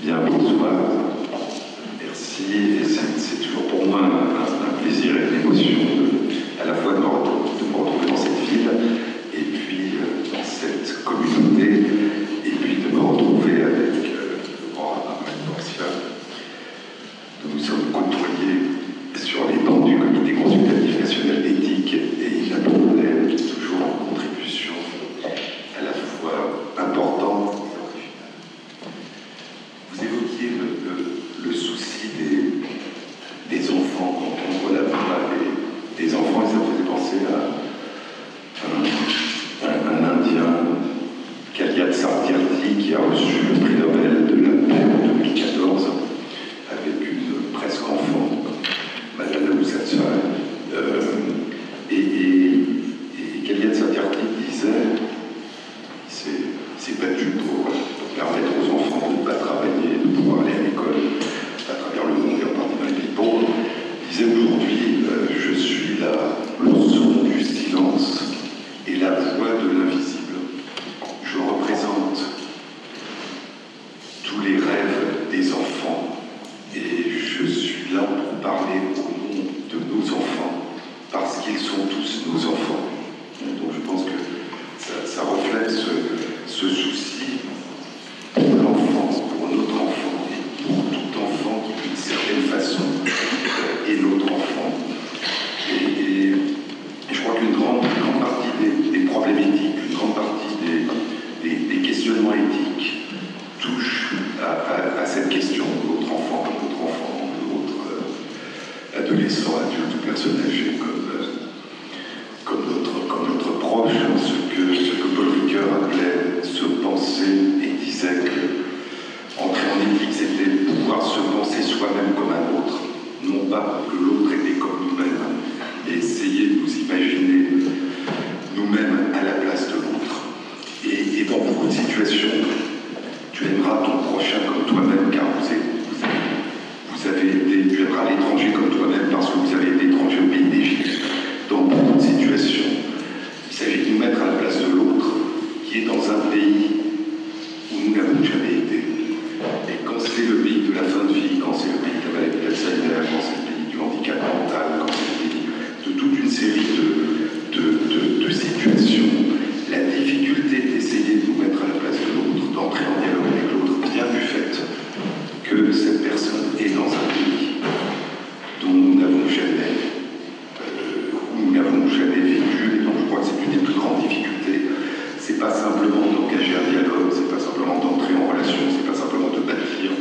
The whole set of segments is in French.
Bien, bonsoir. Merci. Et c'est toujours pour moi un plaisir et une émotion à la fois de me retrouver dans cette ville et puis dans cette communauté et puis de me retrouver avec le grand Armel Borsia. Nous nous sommes côtoyés sur les bancs du Comité consultatif national d'éthique et il apportait toujours une contribution à la fois importante. Vous évoquiez le souci des enfants quand on voit la voix des enfants, et ça me faisait penser à un Indien, Kaliat Satyarthi, qui a reçu le prix Nobel de la paix en 2014 avec une presque enfant, Malala Yousafzai. Et Kaliat Satyarthi disait, il s'est battu pour permettre aux enfants de ne pas travailler, de pouvoir aller à l'école à travers le monde, et en partie dans les pays pauvres. Il disait aujourd'hui, je suis le son du silence et la voix de l'invisible. Je représente tous les rêves des enfants et je suis là pour parler au nom de nos enfants parce qu'ils sont tous nos enfants. Donc je pense que ça reflète ce souci pour l'enfant, pour notre enfant et pour tout enfant qui d'une certaine façon est notre enfant. Et je crois qu'une grande partie des problèmes éthiques, une grande partie des questionnements éthiques touchent à cette question de notre enfant, notre adolescent, adulte ou personne âgée comme notre proche, ce que Paul Ricoeur appelait se penser et disait que entrer en éthique, c'était pouvoir se penser soi-même comme un autre, non pas que l'autre était comme nous-mêmes, et essayer de nous imaginer nous-mêmes à la place de l'autre. Et dans beaucoup de situations, tu aimeras ton prochain comme toi-même, car vous avez été, tu aimeras l'étranger comme toi-même parce que vous avez été étranger au pays d'Égypte. Dans beaucoup de situations, il s'agit de nous mettre à la place de l'autre, qui est dans un pays où nous n'avons jamais été. Et quand c'est le pays de la fin de vie, quand c'est le pays de la maladie d'Alzheimer, quand c'est le pays du handicap mental, quand c'est le pays de toute une série de situations, la difficulté d'essayer de nous mettre à la place de l'autre, d'entrer en dialogue avec l'autre, vient du fait que cette personne est dans un pays dont nous n'avons jamais vécu, et donc je crois que c'est une des plus grandes difficultés. C'est pas simplement d'engager un dialogue, c'est pas simplement d'entrer en relation, c'est pas simplement de bâtir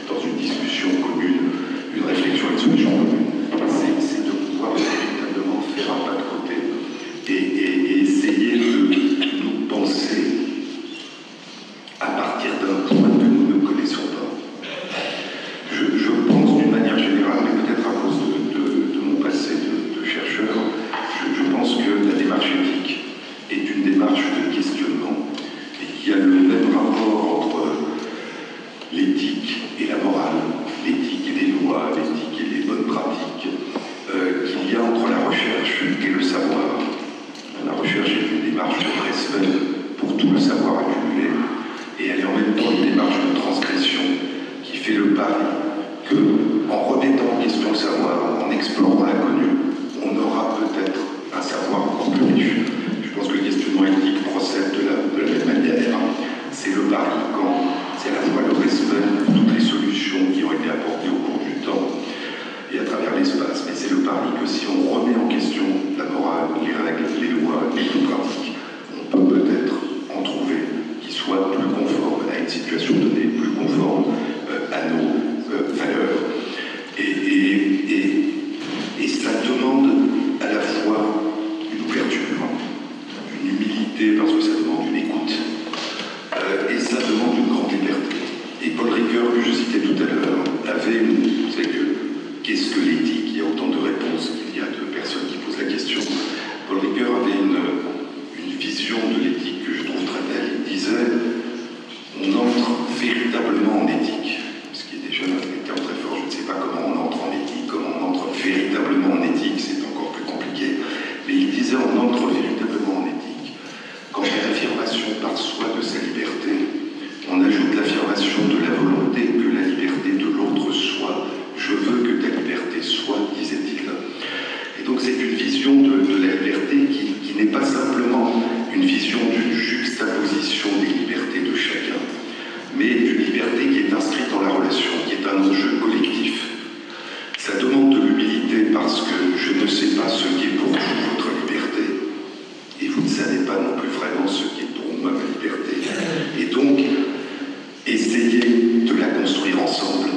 dans une discussion commune, une réflexion, une solution commune. C'est de pouvoir véritablement faire un pas de côté et essayer de nous penser à partir d'un point que nous ne connaissons pas. Je pense d'une manière générale, mais peut-être à cause de mon passé de chercheur, je pense que la démarche éthique est une démarche de questionnement et qu'il y a le même rapport entre l'éthique et la morale, l'éthique et les lois, l'éthique et les bonnes pratiques, qu'il y a entre la recherche et le savoir. La recherche est une démarche de respect pour tout le savoir accumulé et elle est en même temps une démarche de transgression qui fait le pari que, en remettant en question le savoir, en explorant l'inconnu, on aura peut-être un savoir encore plus riche. Je pense que le questionnement éthique procède de la même manière. C'est le pari quand c'est à la fois le respect de toutes les solutions qui ont été apportées au cours du temps et à travers l'espace, mais c'est le pari que si on remet en question la morale, les règles, les lois, les bonnes pratiques, on peut peut-être en trouver qui soient plus conformes à une situation donnée, plus conformes à nos valeurs. Et ça demande est inscrite dans la relation, qui est un enjeu collectif. Ça demande de l'humilité parce que je ne sais pas ce qu'est pour vous votre liberté, et vous ne savez pas non plus vraiment ce qu'est pour moi ma liberté. Et donc, essayer de la construire ensemble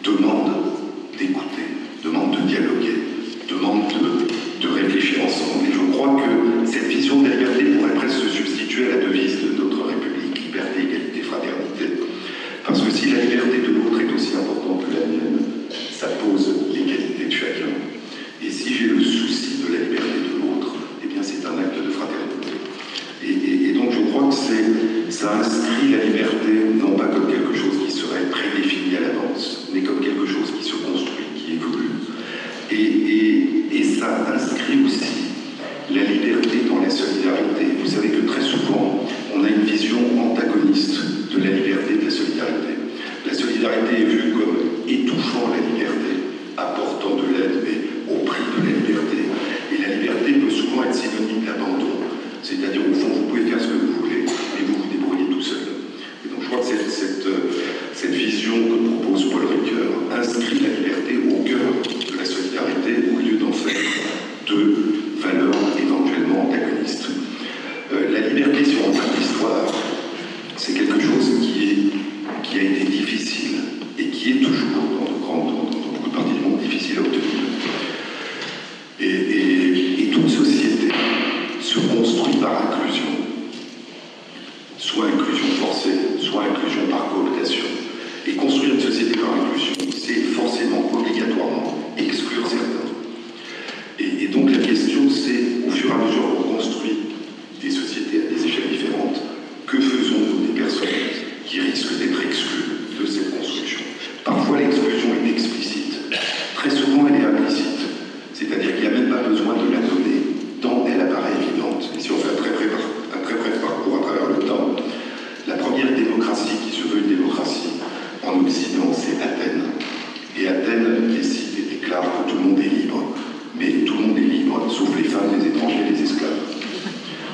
demande d'écouter, demande de dialoguer, demande de réfléchir ensemble. Et je crois que cette vision de la liberté pourrait presque se substituer à la devise de notre République, liberté, égalité, fraternité. Parce que si la liberté de l'autre est aussi importante que la mienne, ça pose l'égalité de chacun. Et si j'ai le souci de la liberté de l'autre, eh bien c'est un acte de fraternité. Et donc je crois que ça inscrit la liberté non pas comme quelque chose qui serait prédéfini à l'avance, mais comme quelque chose qui se construit, qui évolue. Et ça inscrit aussi la liberté dans la solidarité. Vous savez que très souvent, on a une vision antagoniste de la liberté et de la solidarité. La solidarité est vue comme étouffant la liberté, apportant de l'aide, mais au prix de la liberté. Et la liberté peut souvent être synonyme d'abandon. C'est-à-dire, au fond, vous pouvez faire ce que vous voulez, mais vous vous débrouillez tout seul. Et donc, je crois que cette vision que propose Paul Ricoeur inscrit la liberté au cœur de la solidarité, au lieu d'en faire deux valeurs éventuellement antagonistes. La liberté, si on regarde l'histoire, c'est quelque chose qui a été difficile et qui est toujours, dans beaucoup de parties du monde, difficile à obtenir. Et toute société se construit par inclusion, soit inclusion forcée, soit inclusion par cooptation. Et construire une société par inclusion, c'est forcément, obligatoirement, exclure certains. Et donc la question, c'est, au fur et à mesure qu'on construit des sociétés à des échelles différentes, que faisons-nous des personnes qui risquent d'être exclues de cette construction? Parfois l'exclusion est explicite, très souvent elle est implicite, c'est-à-dire qu'il n'y a même pas besoin de la nommer, tant elle apparaît évidente. Et si on fait un très bref parcours à travers le temps, la première démocratie qui se veut une démocratie en Occident, c'est Athènes. Et Athènes décide et déclare que tout le monde est libre, mais tout le monde est libre, sauf les femmes, les étrangers, les esclaves.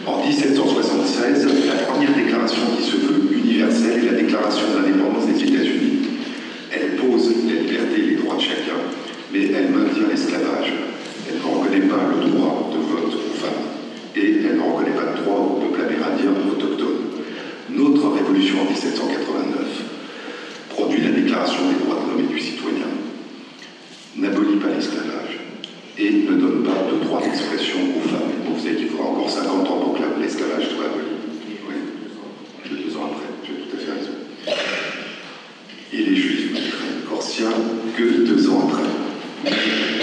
En 1776, la première déclaration qui se veut universelle est la déclaration d'indépendance des États-Unis. Elle pose la liberté et les droits de chacun, mais elle maintient l'esclavage. Elle ne reconnaît pas le droit de vote aux femmes. Et elle ne reconnaît pas le droit au peuple amérindien autochtone. Notre révolution en 1789 produit la déclaration des droits de l'homme et du citoyen, n'abolit pas l'esclavage et ne donne pas de droit d'expression aux femmes. Et vous savez qu'il faudra encore 50 ans pour que l'esclavage soit aboli. Oui, 2 ans après, tu as tout à fait raison. Et les Juifs, Corsiens, que 2 ans après.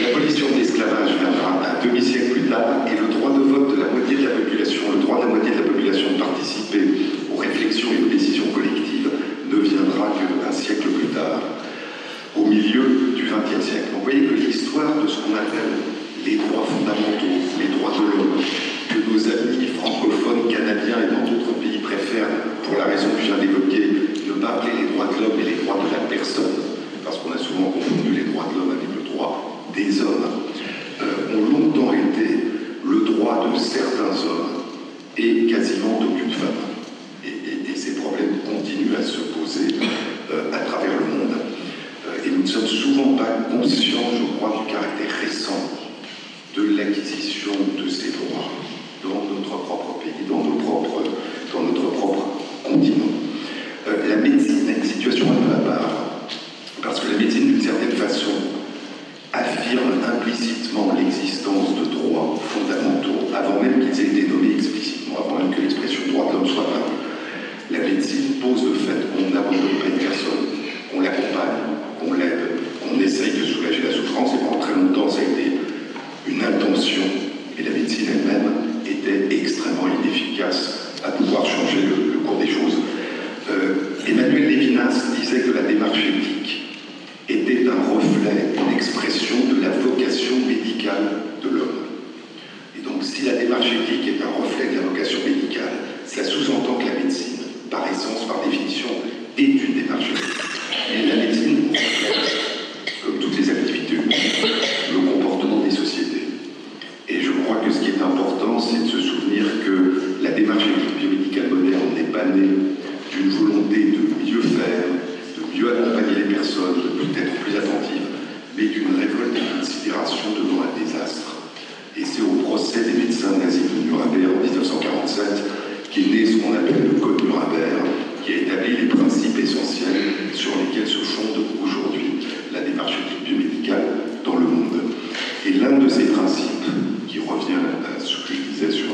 L'abolition de l'esclavage viendra un demi-siècle plus tard, et le droit de vote de la moitié de la population, le droit de la moitié de la population de participer aux réflexions et aux décisions collectives ne viendra qu'un siècle plus tard, au milieu du XXe siècle. Donc vous voyez que l'histoire de ce qu'on appelle les droits fondamentaux, les droits de l'homme, que nos amis francophones, canadiens et dans d'autres pays préfèrent, pour la raison que je viens d'évoquer, ne pas appeler les droits de l'homme mais les droits de la personne, parce qu'on a souvent confondu les droits de l'homme avec le droit des hommes, ont longtemps été le droit de certains hommes et quasiment d'aucune femme. Et ces problèmes continuent à se poser à travers le monde. Et nous ne sommes souvent pas conscients, je crois, du caractère récent de l'acquisition de ces droits dans notre propre pays, dans notre propre continent. La médecine a une situation un peu à part, parce que la médecine, d'une certaine façon, affirme implicitement l'existence de droits fondamentaux, avant même qu'ils aient été nommés explicitement, avant même que l'expression droit de l'homme soit parlée. La médecine pose le fait qu'on n'abandonne pas une personne, qu'on l'accompagne, qu'on l'aide, qu'on essaye de soulager la souffrance, et pendant très longtemps ça a été une intention, et la médecine elle-même était extrêmement inefficace appelle le Code Nuremberg, qui a établi les principes essentiels sur lesquels se fonde aujourd'hui la démarche éthique biomédicale dans le monde. Et l'un de ces principes, qui revient à ce que je disais sur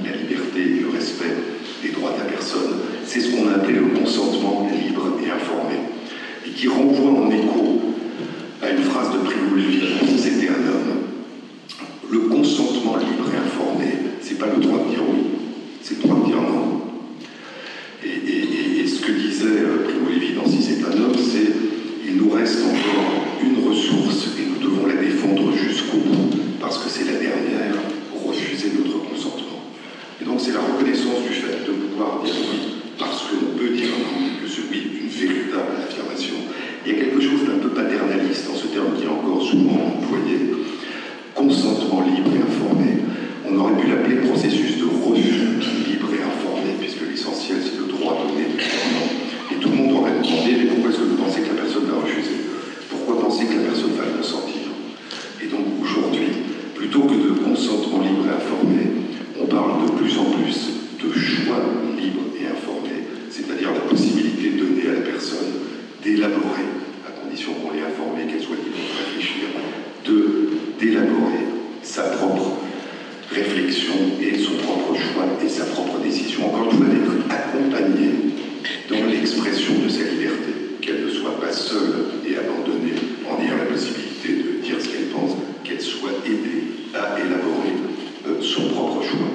la liberté et le respect des droits de la personne, c'est ce qu'on a appelé le consentement libre et informé, et qui renvoie en écho à une phrase de Primo Levi, si c'était un homme. Le consentement libre et informé, c'est pas le droit de dire oui, c'est le droit de dire non. Et ce que disait Primo Levi dans Si c'est un homme, c'est il nous reste encore une ressource et nous devons la défendre jusqu'au bout, parce que c'est la dernière, refuser notre consentement. Et donc c'est la reconnaissance du fait de pouvoir dire oui, parce qu'on peut dire non, que ce oui est une véritable affirmation. Il y a quelque chose d'un peu paternaliste dans ce terme qui est encore souvent employé. Consentement libre et informé. On aurait pu l'appeler processus de refus libre et informé, puisque l'essentiel c'est le droit donné de dire non. Et tout le monde aurait demandé, mais pourquoi est-ce que vous pensez que la personne va refuser? Pourquoi pensez que la personne va consentir? Et donc aujourd'hui, plutôt que de consentement libre et informé, on parle de plus en plus de choix libre et informé, c'est-à-dire la possibilité donnée à la personne d'élaborer, à condition qu'on l'ait informée, qu'elle soit libre de réfléchir, d'élaborer sa propre réflexion et son propre choix et sa propre décision. Encore une fois, d'être accompagnée dans l'expression de sa liberté, qu'elle ne soit pas seule et abandonnée en ayant la possibilité de dire ce qu'elle pense, qu'elle soit aidée à élaborer son propre choix.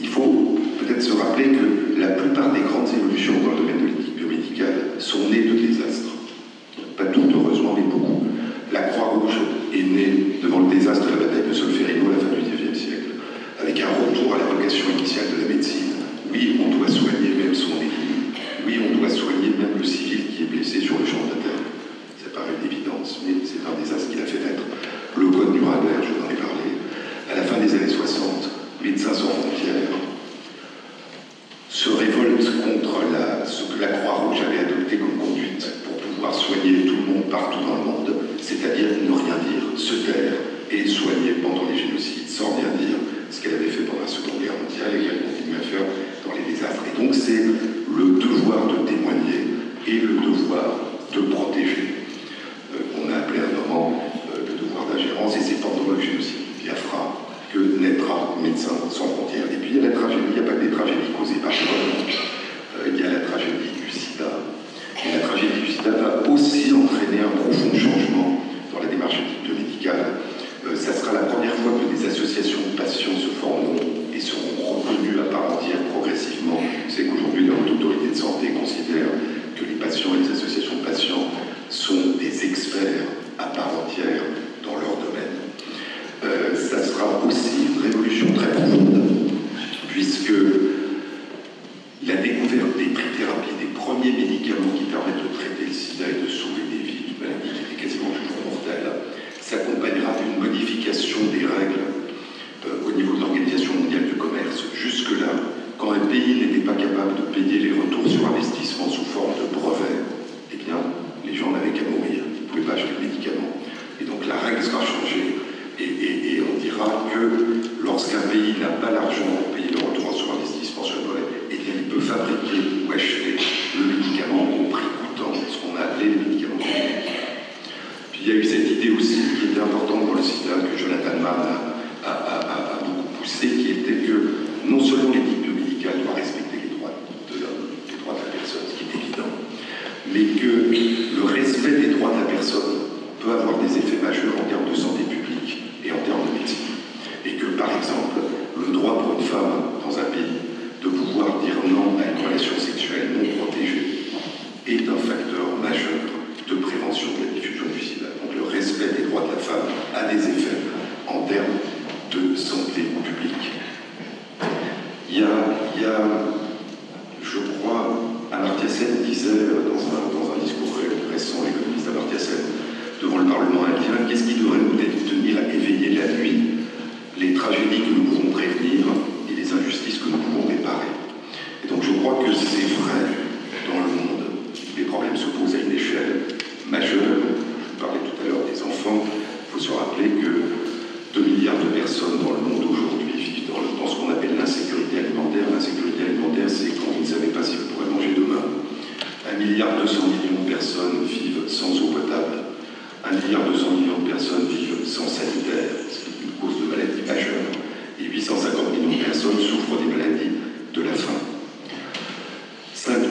Il faut peut-être se rappeler que la plupart des grandes évolutions dans le domaine de l'éthique biomédicale sont nées de désastres. Pas toutes, heureusement, mais beaucoup. La Croix-Rouge est née devant le désastre de la bataille de Solferino à la fin du XIXe siècle, avec un retour à la vocation initiale de la médecine. Oui, on doit soigner même son ennemi. Oui, on doit soigner même le civil qui est blessé sur le champ de bataille. Ça paraît une évidence, mais c'est un désastre qui a fait naître le Code Nuremberg, je vous en ai parlé. À la fin des années 60, Médecins sans frontières se révolte contre ce que la Croix-Rouge avait adopté comme conduite pour pouvoir soigner tout le monde partout dans le monde, c'est-à-dire ne rien dire, se taire et soigner pendant les génocides sans rien dire, ce qu'elle avait fait pendant la Seconde Guerre mondiale et qu'elle continue à faire dans les désastres. Et donc c'est le devoir de témoigner et le devoir de protéger. On a appelé à un moment le devoir d'ingérence, et c'est pendant le génocide du Biafra que naîtra Médecins sans frontières. Et puis il y a la tragédie, il n'y a pas que des tragédies causées par l'homme, il y a la tragédie du sida. Et la tragédie du sida va aussi entraîner un profond changement dans la démarche éthique biomédicale. Ça sera la première fois que des associations de patients se formeront et seront reconnues à part entière progressivement. C'est qu'aujourd'hui la Haute Autorité de Santé considère que les patients et les associations de patients sont des experts à part entière dans leur domaine. Ça sera aussi une révolution très profonde, puisque la découverte des thérapies, des premiers médicaments qui permettent de traiter le sida et de sauver des vies, une maladie qui était quasiment toujours mortelle, s'accompagnera d'une modification des règles au niveau de l'Organisation mondiale du commerce. Jusque-là, quand un pays n'était pas capable de payer les retours sur investissement sous forme de brevets, eh bien, les gens n'avaient qu'à mourir, ils ne pouvaient pas acheter de médicaments. Et donc la règle sera changée. Et on dira que lorsqu'un pays n'a pas l'argent pour payer le retour sur investissement sur le brevet, eh bien il peut fabriquer ou acheter le médicament au prix coûtant, ce qu'on a appelé les médicaments génériques. Puis il y a eu cette idée aussi qui était importante dans le sida, que Jonathan Mann a beaucoup poussé, qui était que non seulement l'éthique biomédicale doit respecter les droits de l'homme, les droits de la personne, ce qui est évident, mais que le respect des droits de la personne peut avoir des effets majeurs en termes de santé publique et en termes de médecine. Et que, par exemple, le droit pour une femme dans un pays de pouvoir dire non à une relation sexuelle non protégée est un facteur majeur de prévention de la diffusion du sida. Donc le respect des droits de la femme a des effets en termes de santé publique. Il y a je crois, Amartya Sen disait dans un discours récent, l'économiste Amartya Sen, devant le Parlement indien, qu'est-ce qui devrait nous tenir à éveiller la nuit? Les tragédies que nous pouvons prévenir et les injustices que nous pouvons réparer. Et donc je crois que c'est vrai dans le monde. Les problèmes se posent à une échelle majeure. Je parlais tout à l'heure des enfants. Il faut se rappeler que 2 milliards de personnes dans le monde aujourd'hui vivent dans ce qu'on appelle l'insécurité alimentaire. L'insécurité alimentaire, c'est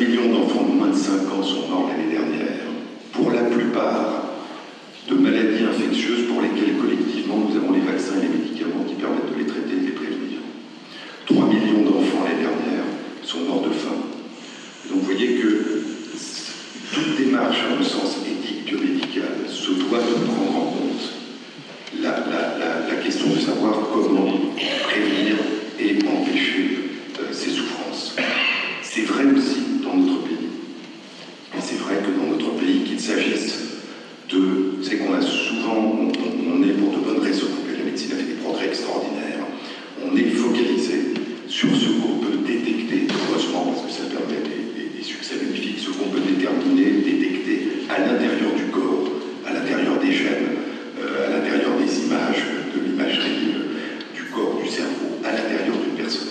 millions d'enfants de moins de 5 ans sont morts l'année dernière, pour la plupart de maladies infectieuses pour lesquelles collectivement nous avons les vaccins et les médicaments qui permettent de les traiter et de les prévenir. 3 millions d'enfants l'année dernière sont morts de faim. Donc vous voyez que toute démarche, à mon sens, éthique, biomédicale, se doit de prendre en compte la question de savoir comment prévenir et empêcher ces souffrances. C'est vrai aussi dans notre pays. Et c'est vrai que dans notre pays, qu'il s'agisse de... C'est qu'on a souvent... On est pour de bonnes raisons, la médecine a fait des progrès extraordinaires. On est focalisé sur ce qu'on peut détecter, heureusement, parce que ça permet des succès magnifiques, ce qu'on peut déterminer, détecter à l'intérieur du corps, à l'intérieur des gènes, à l'intérieur des images, de l'imagerie du corps, du cerveau, à l'intérieur d'une personne.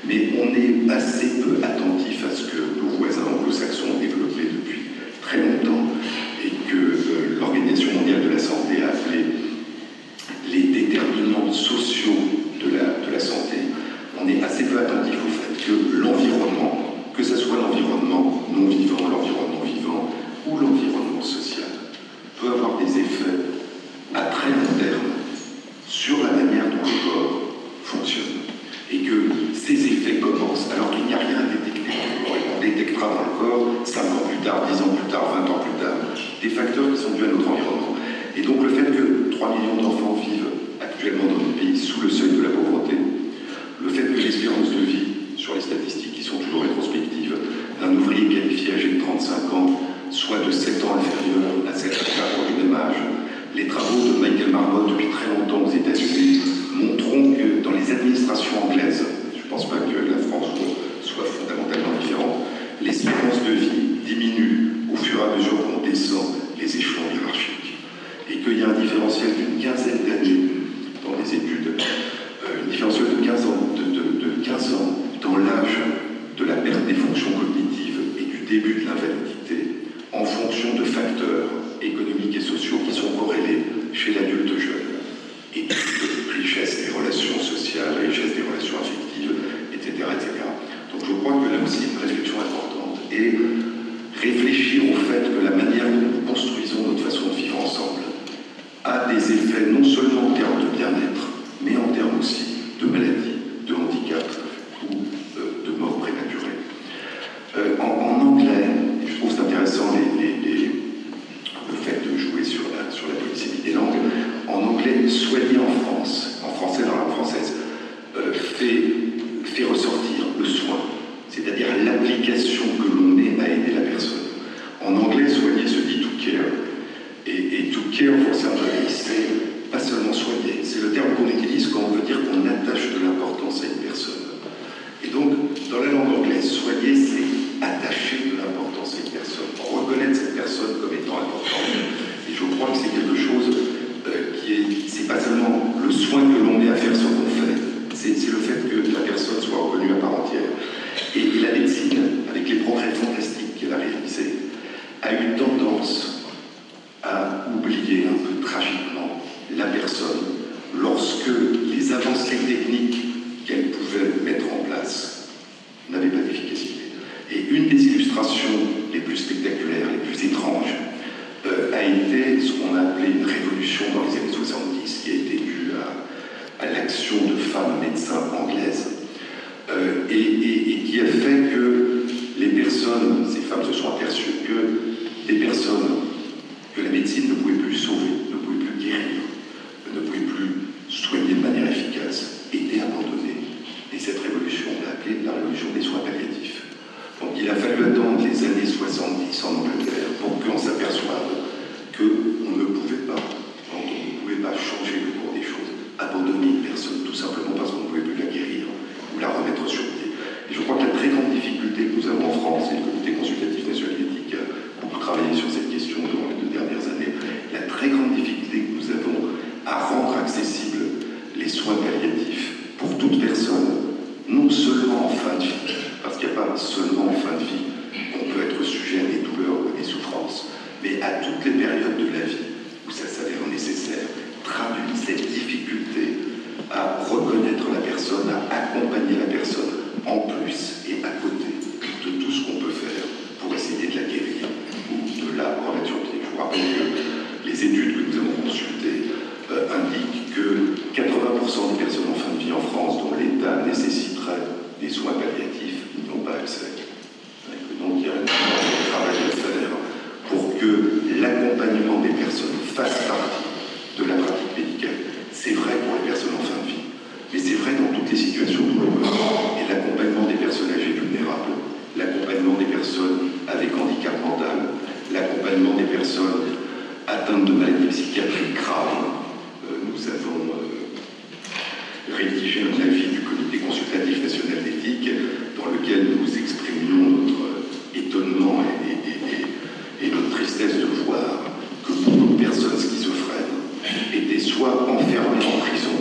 Mais on est assez peu attentif à ce que nos voisins anglo-saxons ont développé depuis très longtemps et que l'Organisation mondiale de la santé a appelé les déterminants sociaux de la santé. On est assez peu attentif au fait que l'environnement, que ce soit l'environnement non vivant, l'environnement vivant ou l'environnement social, peut avoir des effets à très long terme sur la manière dont le corps fonctionne. Et que ces effets commencent alors qu'il n'y a rien à détecter dans le corps. Et on détectera dans le corps 5 ans plus tard, 10 ans plus tard, 20 ans plus tard, des facteurs qui sont dus à notre environnement. Et donc le fait que 3 millions d'enfants vivent actuellement dans notre pays sous le seuil de la pauvreté, le fait que l'espérance de vie, sur les statistiques qui sont toujours rétrospectives, d'un ouvrier qualifié âgé de 35 ans soit de 7 ans inférieur à 7 ans du même âge, les travaux de Michael Marmot depuis très longtemps aux États-Unis montreront que dans les administrations anglaises, je ne pense pas que la France soit fondamentalement différente, l'espérance de vie diminue au fur et à mesure qu'on descend les échelons hiérarchiques. Et qu'il y a un différentiel d'une quinzaine d'années dans les études, une différentiel de 15 ans dans l'âge de la perte des fonctions cognitives et du début de l'invalidité, en fonction de facteurs économiques et sociaux qui sont corrélés chez l'adulte jeune. Et richesse des relations sociales, richesse des relations affectives, etc., etc. Donc je crois que là aussi une réflexion importante et réfléchir au fait que la manière dont nous construisons notre façon de vivre ensemble a des effets non seulement en termes de bien-être, mais en termes aussi de maladie, de handicap ou de mort prématurée. En anglais, je trouve c'est intéressant le fait de jouer sur la polysémie des langues. En anglais, soigner en France, en français, dans la langue française, fait ressortir le soin, c'est-à-dire l'application que l'on met à aider la personne. En anglais, soigner se dit to care. Et to care, pour certains, c'est pas seulement soigner, c'est le terme qu'on utilise quand on veut dire qu'on attache de l'importance à une personne. Et donc, dans la langue anglaise, soigner, c'est attacher de l'importance à une personne, reconnaître cette personne comme étant importante. Et je crois que c'est quelque chose c'est pas seulement le soin que l'on met à faire ce qu'on fait, c'est le fait que la personne soit reconnue à part entière. Et la médecine, avec les progrès fantastiques qu'elle a réalisés, a eu tendance à oublier un peu tragiquement la personne lorsque les avancées techniques qu'elle pouvait mettre en place n'avaient pas d'efficacité. Et une des illustrations les plus spectaculaires, les plus étranges, a été ce qu'on a appelé une révolution dans les années 70, qui a été due à l'action de femmes médecins anglaises, et qui a fait que les personnes, ces femmes se sont aperçues que des personnes que la médecine ne pouvait plus sauver, ne pouvait plus guérir, ne pouvait plus soigner de manière efficace, étaient abandonnées. Et cette révolution, on l'a appelée la révolution des soins palliatifs. Donc il a fallu attendre les années 70 en Angleterre pour qu'on s'aperçoive qu'on ne pouvait pas, quand on ne pouvait pas changer le cours des choses, abandonner une personne tout simplement parce qu'on ne pouvait plus la guérir ou la remettre sur pied. Et je crois que la très grande difficulté que nous avons en France, et le Comité consultatif national éthique a beaucoup travaillé sur cette question durant les 2 dernières années, la très grande difficulté que nous avons à rendre accessibles les soins palliatifs pour toute personne, non seulement en fin de vie, parce qu'il n'y a pas seulement en fin de vie qu'on peut être sujet à des douleurs ou à des souffrances, mais à toutes les périodes de la vie où ça s'avère nécessaire, traduit cette difficulté à reconnaître la personne, à accompagner la personne en plus et à côté de tout ce qu'on peut faire 20% des personnes en fin de vie en France dont l'État nécessiterait des soins palliatifs n'y ont pas accès. Donc il y a un travail à faire pour que l'accompagnement des personnes fasse partie de la pratique médicale. C'est vrai pour les personnes en fin de vie, mais c'est vrai dans toutes les situations douloureuses. Et l'accompagnement des personnes âgées vulnérables, l'accompagnement des personnes avec handicap mental, l'accompagnement des personnes atteintes de maladies psychiatriques graves. Nous avons rédigé un avis du Comité consultatif national d'éthique dans lequel nous exprimions notre étonnement et notre tristesse de voir que beaucoup de personnes schizophrènes étaient soit enfermées en prison,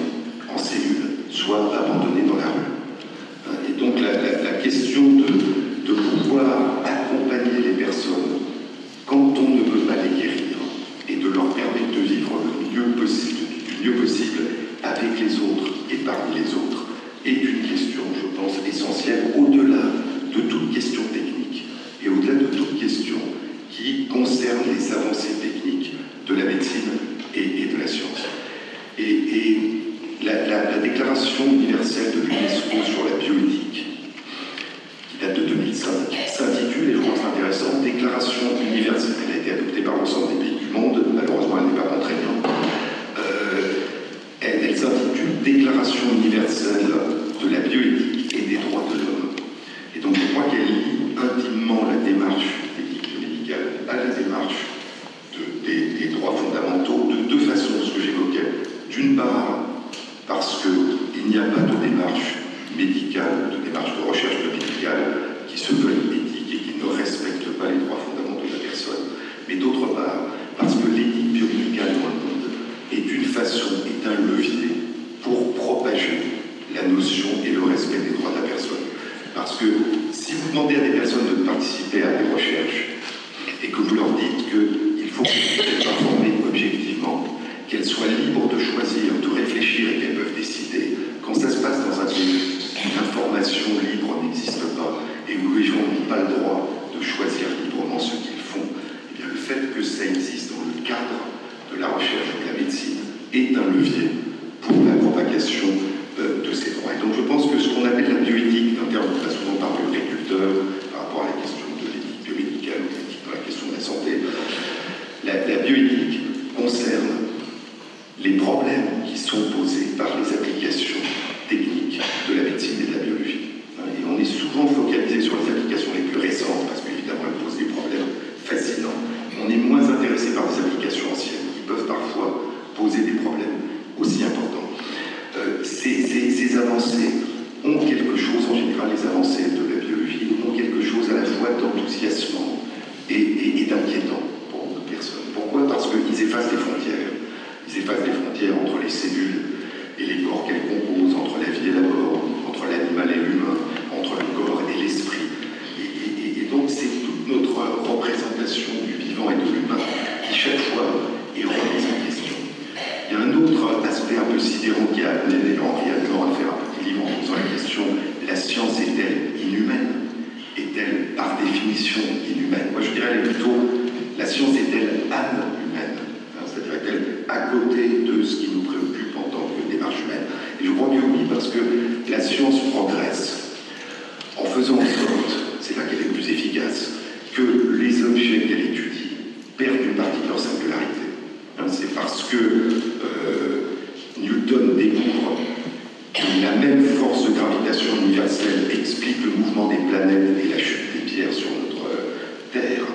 en cellule, soit abandonnées dans la rue. Et donc la question de pouvoir accompagner les personnes quand on ne peut pas les guérir et de leur permettre de vivre le mieux possible, du mieux possible avec les autres et parmi les autres est une question, je pense, essentielle au-delà de toute question technique et au-delà de toute question qui concerne les avancées techniques de la médecine et de la science. Et la Déclaration universelle de l'UNESCO sur la bioéthique, qui date de 2005, s'intitule, et je trouve ça intéressant, Déclaration universelle. Elle a été adoptée par l'ensemble des pays du monde, malheureusement elle n'est pas contraignante. Elle s'intitule Déclaration universelle de la bioéthique et des droits de l'homme. Et donc je crois qu'elle lie intimement la démarche éthico-médicale à la démarche des droits fondamentaux de deux façons, ce que j'évoquais. D'une part, parce qu'il n'y a pas de démarche médicale, de démarche de recherche médicale qui se veut éthique et qui ne respecte pas les droits fondamentaux de la personne. Mais d'autre part, parce que l'éthique biomédicale dans le monde est une façon, est un levier pour propager la notion et le respect des droits de la personne. Parce que si vous demandez à des personnes de participer à des recherches et que vous leur dites qu'il faut qu'elles soient informées objectivement, qu'elles soient libres de choisir, de réfléchir et qu'elles peuvent décider, quand ça se passe dans un pays où l'information libre n'existe pas et où les gens n'ont pas le droit de choisir librement ce qu'ils font, eh bien le fait que ça existe dans le cadre de la recherche et de la médecine est un levier pour la propagation de ces droits. Et donc je pense que ce qu'on appelle la bioéthique, un terme très souvent par le agriculteur par rapport à la question de l'éthique biomédicale ou l'éthique dans la question de la santé, la bioéthique concerne les problèmes qui sont posés par les applications techniques de la médecine et de la biologie. Et on est souvent focalisé sur les applications les plus récentes parce qu'évidemment elles posent des problèmes fascinants. On est moins intéressé par des applications anciennes qui peuvent parfois poser des problèmes aussi importants. Ces avancées ont quelque chose, en général les avancées de la biologie, ont quelque chose à la fois d'enthousiasmant et d'inquiétant pour beaucoup de personnes. Pourquoi? Parce qu'ils effacent les frontières. Ils effacent les frontières entre les cellules et les corps qu'elles composent, entre la vie et la mort, entre l'animal et l'humain, entre le corps et l'esprit. Et donc c'est toute notre représentation du vivant et de l'humain qui chaque fois est remise en question. Il y a un autre aspect un peu sidérant qui a amené Henri Adler à faire un petit livre en posant la question: la science est-elle inhumaine? Est-elle par définition inhumaine? Moi je dirais plutôt: la science est-elle âme humaine? C'est-à-dire est-elle à côté de ce qui nous préoccupe en tant que démarche humaine? Et je crois que oui, parce que la science progresse en faisant en sorte, c'est là qu'elle est plus efficace, que les objets qu'elle étudie perdent une partie de leur singularité. C'est parce que Newton découvre que la même force de gravitation universelle explique le mouvement des planètes et la chute des pierres sur notre Terre,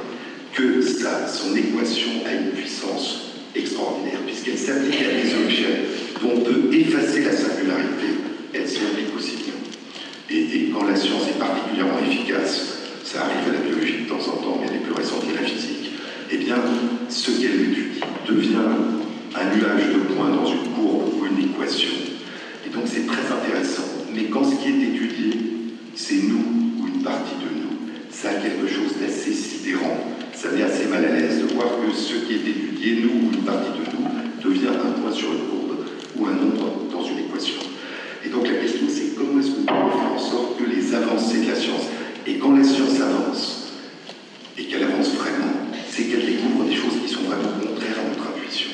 que son équation a une puissance extraordinaire, puisqu'elle s'applique à des objets dont on peut effacer la singularité, elle s'y applique aussi bien. Et quand la science est particulièrement efficace, ça arrive à la biologie de temps en temps, mais elle est plus récente que la physique, eh bien, ce qu'elle étudie devient un nuage de points dans une courbe ou une équation. Et donc c'est très intéressant. Mais quand ce qui est étudié, c'est nous ou une partie de nous, ça a quelque chose d'assez sidérant. Ça met assez mal à l'aise de voir que ce qui est étudié, nous ou une partie de nous, devient un point sur une courbe ou un nombre dans une équation. Et donc la question c'est comment est-ce qu'on peut faire en sorte que les avancées de la science, et quand la science avance, et qu'elle avance vraiment, c'est qu'elle découvre des choses qui sont vraiment contraires à notre intuition.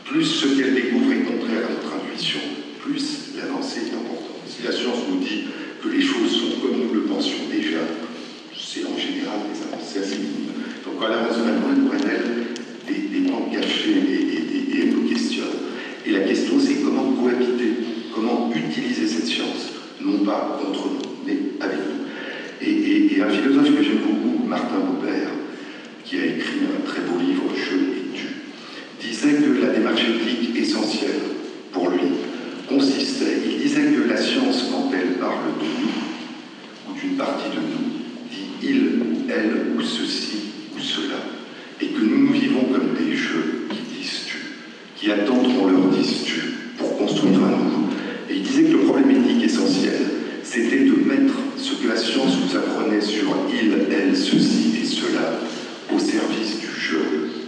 Plus ce qu'elle découvre est contraire à notre intuition, plus rate des avancées assez minimes. Donc quand la raisonnablement Brenel des banques cachées et elle nous questionne. Et la question, c'est comment cohabiter, comment utiliser cette science, non pas contre nous, mais avec nous. Et un philosophe que j'aime beaucoup, Martin Buber, qui a écrit un très beau livre, Je et tu, disait que la démarche éthique essentielle pour lui consistait, il disait que la science, quand elle parle de nous, ou d'une partie de nous, dit il, elle, ou ceci, ou cela, et que nous vivons comme des jeux qui disent tu, qui attendent qu'on leur dise tu, pour construire un nouveau. Et il disait que le problème éthique essentiel, c'était de mettre ce que la science nous apprenait sur il, elle, ceci et cela, au service du jeu,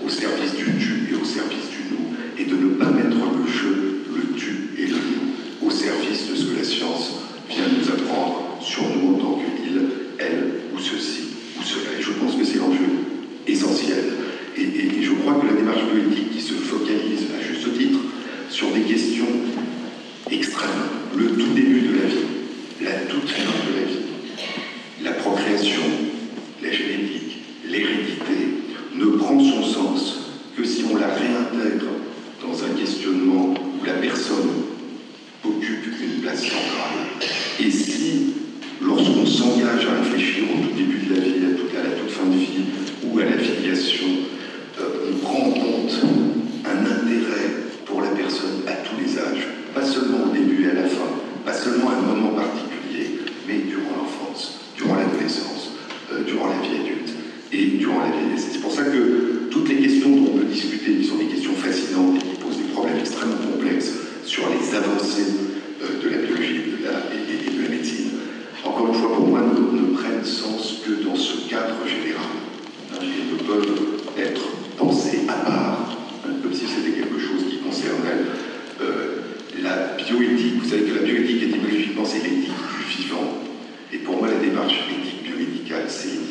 au service du tu et au service du nous, et de ne pas mettre le jeu, le tu et le nous au service de ce que la science vient nous apprendre sur nous en tant que il, elle, ou ceci, ou cela. Et je pense que c'est l'enjeu essentiel. Et je crois que la démarche bioéthique qui se focalise, à juste titre, sur des questions extrêmes, le tout début de la vie, la toute fin de la vie, la procréation, la génétique, l'hérédité, ne prend son sens que si on la réintègre dans un questionnement où la personne occupe une place centrale. Et si, lorsqu'on s'engage à réfléchir au tout début de la vie, à la toute fin de vie, ou à la filiation, on prend en compte un intérêt pour la personne à tous les âges, pas seulement au début et à la fin, pas seulement à un moment particulier, mais durant l'enfance, durant l'adolescence, durant la vie adulte et durant la vieillesse. C'est pour ça que toutes les questions dont on peut discuter, qui sont des questions fascinantes et qui posent des problèmes extrêmement complexes sur les avancées de la biologie et de la médecine, encore une fois pour moi, ne prennent sens que dans ce cadre général. Ils ne peuvent être pensés à part, comme si c'était quelque chose qui concernait la bioéthique. Vous savez que la bioéthique, étymologiquement, c'est l'éthique du vivant. Et pour moi, la démarche éthique biomédicale, c'est